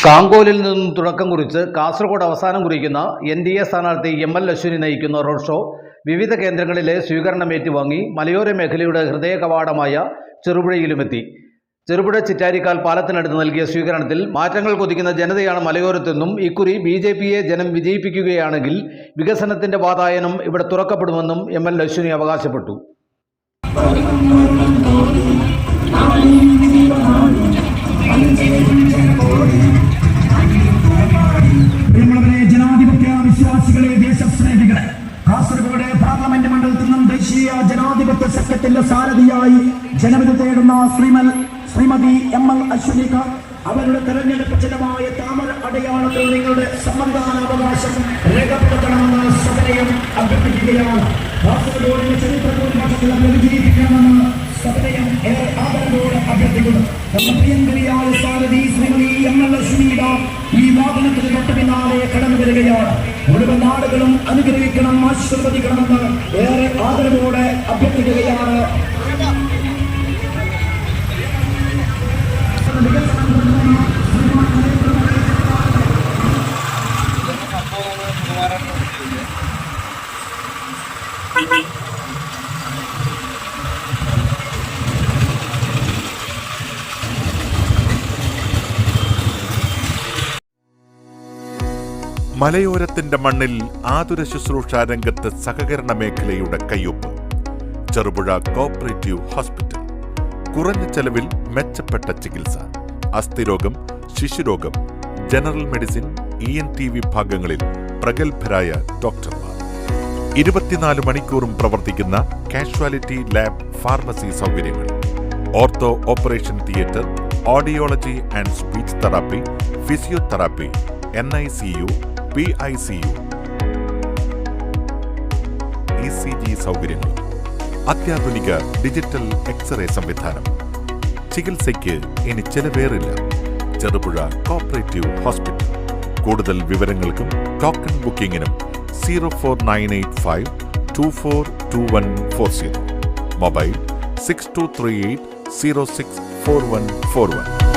കാങ്കോലിൽ നിന്നും തുടക്കം കുറിച്ച് കാസർഗോഡ് അവസാനം കുറിക്കുന്ന NDA സ്ഥാനാർത്ഥി ML അശ്വിനി നയിക്കുന്ന റോഡ് ഷോ വിവിധ കേന്ദ്രങ്ങളിലെ സ്വീകരണം ഏറ്റുവാങ്ങി മലയോര മേഖലയുടെ ഹൃദയ കവാടമായ ചെറുപുഴയിലുമെത്തി. ചെറുപുഴ ചിറ്റാരിക്കാൽ പാലത്തിനടുത്ത് നൽകിയ സ്വീകരണത്തിൽ മാറ്റങ്ങൾ കൊതിക്കുന്ന ജനതയാണ് മലയോരത്തെന്നും ഇക്കുറി BJPയെ ജനം വിജയിപ്പിക്കുകയാണെങ്കിൽ വികസനത്തിന്റെ വാതായനം ഇവിടെ തുറക്കപ്പെടുമെന്നും ML അശ്വിനി അവകാശപ്പെട്ടു. ജനാധിപത്യ വിശ്വാസികളെ, ദേശസ്നേഹികളെ, കാസർഗോഡ് പാർലമെന്റ് മണ്ഡലത്തിൽ നിന്നും ദേശീയ ജനാധിപത്യ സഖ്യത്തിന്റെ സാരഥിയായി ജനവിധി തേടുന്ന ശ്രീമതി ML അശ്വിനിക്ക് അവരുടെ തെരഞ്ഞെടുപ്പ് ചിഹ്നമായ താമര അടയാളത്തിൽ നിങ്ങളുടെ സമ്മതിദാനാവകാശം രേഖപ്പെടുത്തണമെന്ന് സഭയും അഭ്യർത്ഥിക്കുകയാണ്. കാസർഗോഡിന്റെ ചരിത്രത്തിൽ വിജയിപ്പിക്കണമെന്ന് സഭയും ഏറെ ആദരവോടെ അഭ്യർത്ഥിക്കുന്നു. പ്രിയങ്കരിയായ സാരഥി ശ്രീമതി ML അശ്വിനിയുടെ ഈ വാഹനത്തിന് തൊട്ട് പിന്നാലെ കടന്നു വരികയാണ്. മുഴുവൻ നാടുകളും അനുഗ്രഹിക്കണം, ആശീർവദിക്കണമെന്ന് ഏറെ ആദരവോടെ അഭ്യർത്ഥിക്കുകയാണ്. മലയോരത്തിന്റെ മണ്ണിൽ ആതുര ശുശ്രൂഷ രംഗത്ത് സഹകരണ മേഖലയുടെ കയ്യൊപ്പ്. Cherupuzha cooperative hospital. കുറഞ്ഞ ചെലവിൽ മെച്ചപ്പെട്ട ചികിത്സ. അസ്ഥിരോഗം, ശിശുരോഗം, ജനറൽ മെഡിസിൻ, ENT വിഭാഗങ്ങളിൽ പ്രഗത്ഭരായ ഡോക്ടർമാർ. 24 മണിക്കൂറും പ്രവർത്തിക്കുന്ന കാഷ്വാലിറ്റി ലാബ്, ഫാർമസി സൗകര്യങ്ങൾ. Ortho operation theatre, audiology and speech therapy, physiotherapy, NICU, PICU, ECG സൗകര്യങ്ങൾ. അത്യാധുനിക ഡിജിറ്റൽ എക്സ്റേ സംവിധാനം. ചികിത്സയ്ക്ക് ഇനി ചെലവേറില്ല. Cherupuzha cooperative hospital. കൂടുതൽ വിവരങ്ങൾക്കും ടോക്കൺ ബുക്കിംഗിനും 04985 242140. മൊബൈൽ 6238 064141.